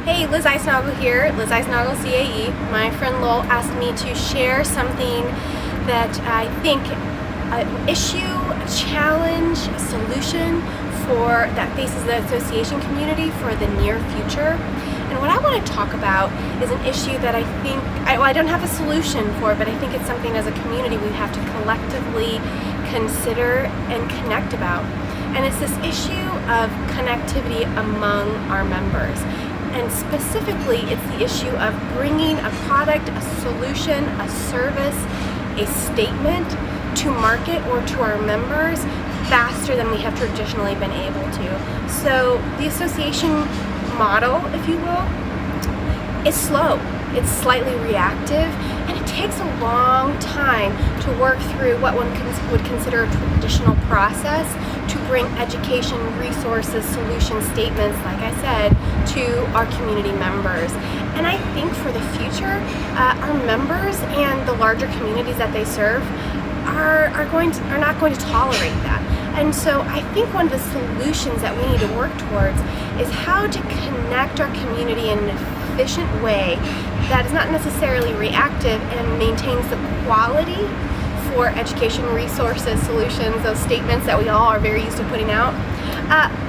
Hey, Liz Icenogle here, Liz Icenogle CAE. My friend Lowell asked me to share something that I think an issue, a challenge, a solution that faces the association community for the near future. And what I want to talk about is an issue that I think, I don't have a solution for, but I think it's something as a community we have to collectively consider and connect about. And it's this issue of connectivity among our members. And specifically, it's the issue of bringing a product, a solution, a service, a statement to market or to our members faster than we have traditionally been able to. So the association model, if you will, is slow. It's slightly reactive, and it takes a long time to work through what one would consider a traditional process to bring education, resources, solution statements, like I said, to our community members. And I think for the future, our members and the larger communities that they serve are not going to tolerate that. And so I think one of the solutions that we need to work towards is how to connect our community in an efficient way that is not necessarily reactive and maintains the quality for education, resources, solutions, those statements that we all are very used to putting out,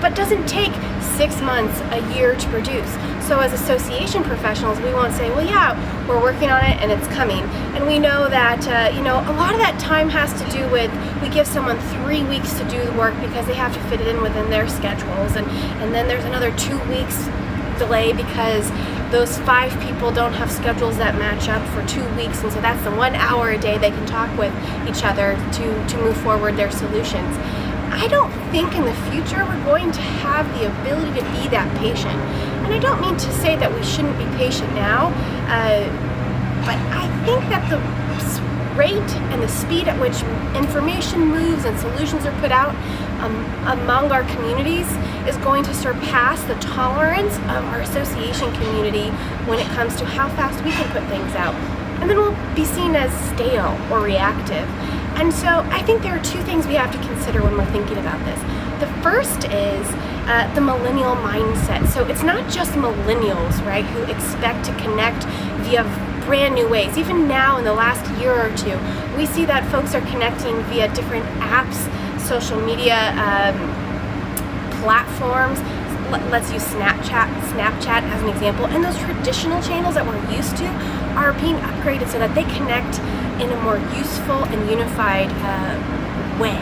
but doesn't take 6 months, a year to produce. So as association professionals, we won't say, well, yeah, we're working on it and it's coming. And we know that, a lot of that time has to do with, we give someone 3 weeks to do the work because they have to fit it in within their schedules. And then there's another 2 weeks delay because those 5 people don't have schedules that match up for 2 weeks. And so that's the 1 hour a day they can talk with each other to move forward their solutions. I don't think in the future we're going to have the ability to be that patient. And I don't mean to say that we shouldn't be patient now, but I think that the rate and the speed at which information moves and solutions are put out among our communities is going to surpass the tolerance of our association community when it comes to how fast we can put things out. And then we'll be seen as stale or reactive. And so I think there are 2 things we have to consider when we're thinking about this. The first is the millennial mindset. So it's not just millennials, right, who expect to connect via brand new ways. Even now in the last year or 2, we see that folks are connecting via different apps, social media platforms. Let's use Snapchat as an example. And those traditional channels that we're used to are being upgraded so that they connect in a more useful and unified way,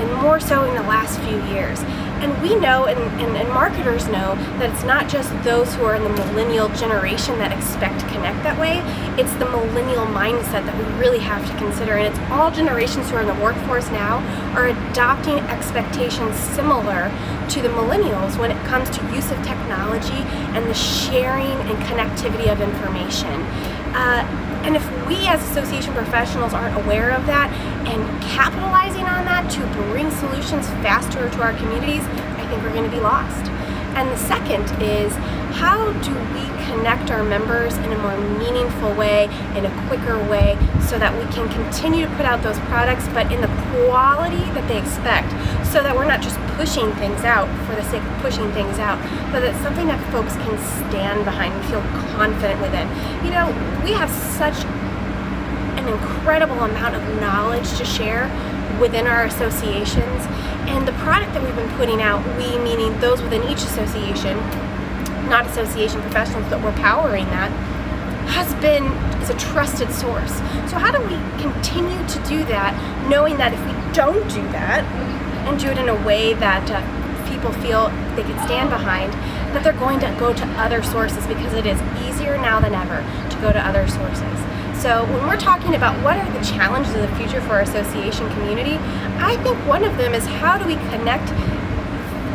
and more so in the last few years. And we know, and marketers know, that it's not just those who are in the millennial generation that expect to connect that way. It's the millennial mindset that we really have to consider. And it's all generations who are in the workforce now are adopting expectations similar to the millennials when it comes to use of technology and the sharing and connectivity of information. And if we as association professionals aren't aware of that and capitalizing on that to bring solutions faster to our communities, I think we're going to be lost. And the second is, how do we connect our members in a more meaningful way, in a quicker way, so that we can continue to put out those products, but in the quality that they expect, so that we're not just pushing things out for the sake of pushing things out, but it's something that folks can stand behind and feel confident within. We have such an incredible amount of knowledge to share within our associations, and the product that we've been putting out, we meaning those within each association, not association professionals, but we're powering that, is a trusted source. So how do we continue to do that, knowing that if we don't do that and do it in a way that people feel they can stand behind, that they're going to go to other sources, because it is easier now than ever to go to other sources. So when we're talking about what are the challenges of the future for our association community, I think one of them is, how do we connect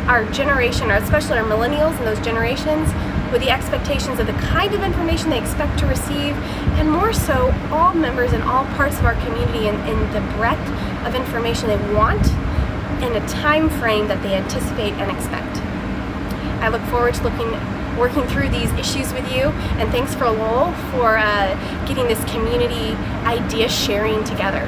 our generation, or especially our millennials and those generations, with the expectations of the kind of information they expect to receive, and more so, all members in all parts of our community in the breadth of information they want in a time frame that they anticipate and expect. I look forward to working through these issues with you, and thanks for Lowell for getting this community idea sharing together.